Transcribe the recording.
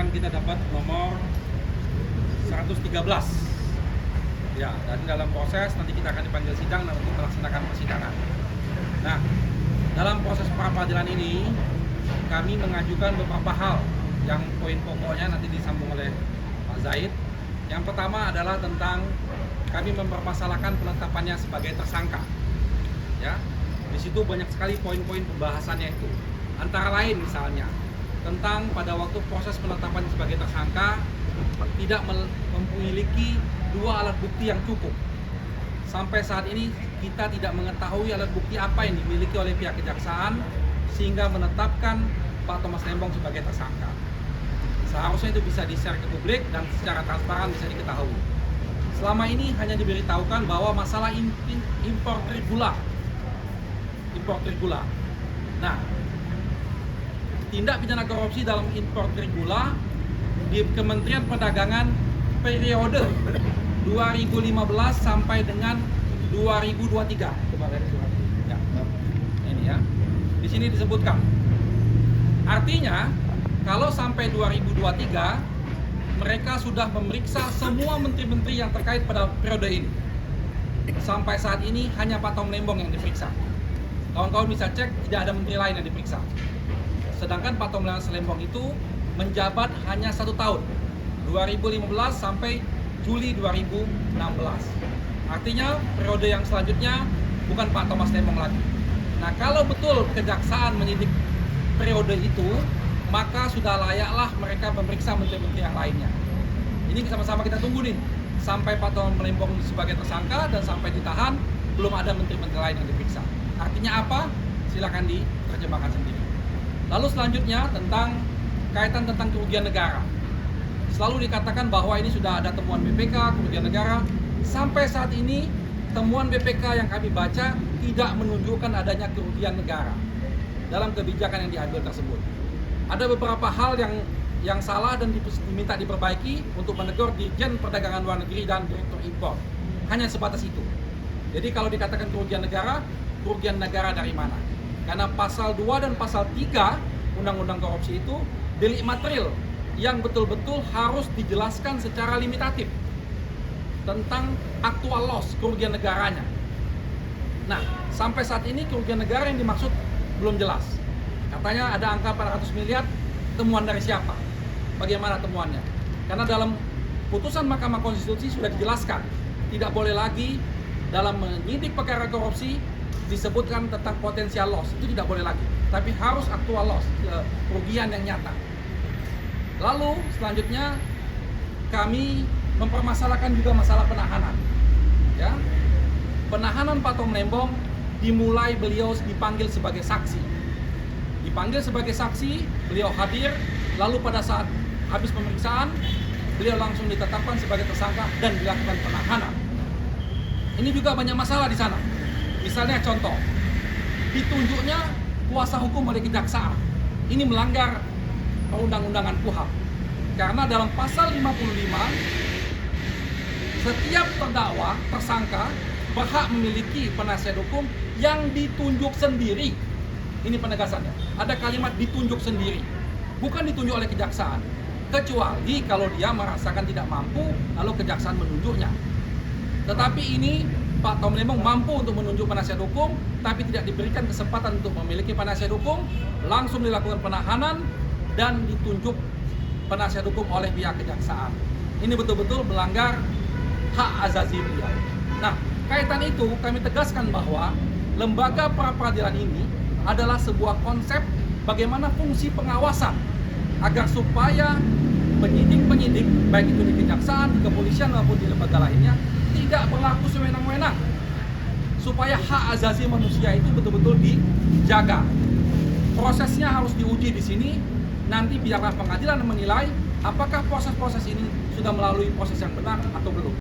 yang kita dapat nomor 113. Ya, dan dalam proses nanti kita akan dipanggil sidang dan untuk melaksanakan persidangan. Nah, dalam proses pra-peradilan ini kami mengajukan beberapa hal yang poin pokoknya nanti disambung oleh Pak Zaid. Yang pertama adalah tentang kami mempermasalahkan penetapannya sebagai tersangka. Ya, di situ banyak sekali poin-poin pembahasannya itu. Antara lain misalnya tentang pada waktu proses penetapan sebagai tersangka tidak memiliki dua alat bukti yang cukup. Sampai saat ini kita tidak mengetahui alat bukti apa yang dimiliki oleh pihak kejaksaan sehingga menetapkan Pak Thomas Lembong sebagai tersangka. Seharusnya itu bisa di-share ke publik dan secara transparan bisa diketahui. Selama ini hanya diberitahukan bahwa masalah impor gula. Nah, tindak pidana korupsi dalam impor gula di Kementerian Perdagangan periode 2015 sampai dengan 2023. Coba lihat surat. Ya. Ini ya. Di sini disebutkan. Artinya, kalau sampai 2023 mereka sudah memeriksa semua menteri-menteri yang terkait pada periode ini. Sampai saat ini hanya Pak Tom Lembong yang diperiksa. Kawan-kawan bisa cek, tidak ada menteri lain yang diperiksa. Sedangkan Pak Tom Lembong itu menjabat hanya 1 tahun, 2015 sampai Juli 2016. Artinya periode yang selanjutnya bukan Pak Thomas Lembong lagi. Nah, kalau betul kejaksaan menyidik periode itu, maka sudah layaklah mereka memeriksa menteri-menteri yang lainnya. Ini sama-sama kita tunggu nih, sampai Pak Thomas Lembong sebagai tersangka dan sampai ditahan, belum ada menteri-menteri lain yang diperiksa. Artinya apa? Silakan diterjemahkan sendiri. Lalu selanjutnya kaitan tentang kerugian negara. Selalu dikatakan bahwa ini sudah ada temuan BPK, kerugian negara. Sampai saat ini, temuan BPK yang kami baca tidak menunjukkan adanya kerugian negara dalam kebijakan yang diambil tersebut. Ada beberapa hal yang salah dan diminta diperbaiki untuk menegur Dirjen Perdagangan Luar Negeri dan Direktur Impor. Hanya sebatas itu. Jadi kalau dikatakan kerugian negara dari mana? Karena pasal 2 dan pasal 3 Undang-Undang Korupsi itu delik material yang betul-betul harus dijelaskan secara limitatif tentang actual loss, kerugian negaranya. Nah, sampai saat ini kerugian negara yang dimaksud belum jelas. Katanya ada angka 400 miliar, temuan dari siapa? Bagaimana temuannya? Karena dalam putusan Mahkamah Konstitusi sudah dijelaskan, tidak boleh lagi dalam menyidik perkara korupsi disebutkan tentang potensial loss, itu tidak boleh lagi. Tapi harus actual loss, kerugian yang nyata. Lalu selanjutnya kami mempermasalahkan juga masalah penahanan. Ya, penahanan Pak Tom Lembong dimulai beliau dipanggil sebagai saksi. Dipanggil sebagai saksi, beliau hadir, lalu pada saat habis pemeriksaan, beliau langsung ditetapkan sebagai tersangka dan dilakukan penahanan. Ini juga banyak masalah di sana. Misalnya contoh, ditunjuknya kuasa hukum oleh kejaksaan. Ini melanggar perundang-undangan KUHP. Karena dalam pasal 55, setiap terdakwa, tersangka, berhak memiliki penasihat hukum yang ditunjuk sendiri. Ini penegasannya. Ada kalimat ditunjuk sendiri. Bukan ditunjuk oleh kejaksaan. Kecuali kalau dia merasakan tidak mampu, lalu kejaksaan menunjuknya. Tetapi ini Pak Tom Lembong mampu untuk menunjuk penasihat hukum, tapi tidak diberikan kesempatan untuk memiliki penasihat hukum, langsung dilakukan penahanan dan ditunjuk penasihat hukum oleh pihak kejaksaan. Ini betul-betul melanggar hak azazi beliau. Nah, kaitan itu kami tegaskan bahwa lembaga pra-peradilan ini adalah sebuah konsep bagaimana fungsi pengawasan agar supaya penyidik-penyidik, baik itu di kejaksaan, di kepolisian maupun di lembaga lainnya, tidak berlaku sewenang-wenang, supaya hak azazi manusia itu betul-betul dijaga. Prosesnya harus diuji di sini. Nanti biarlah pengadilan menilai apakah proses-proses ini sudah melalui proses yang benar atau belum.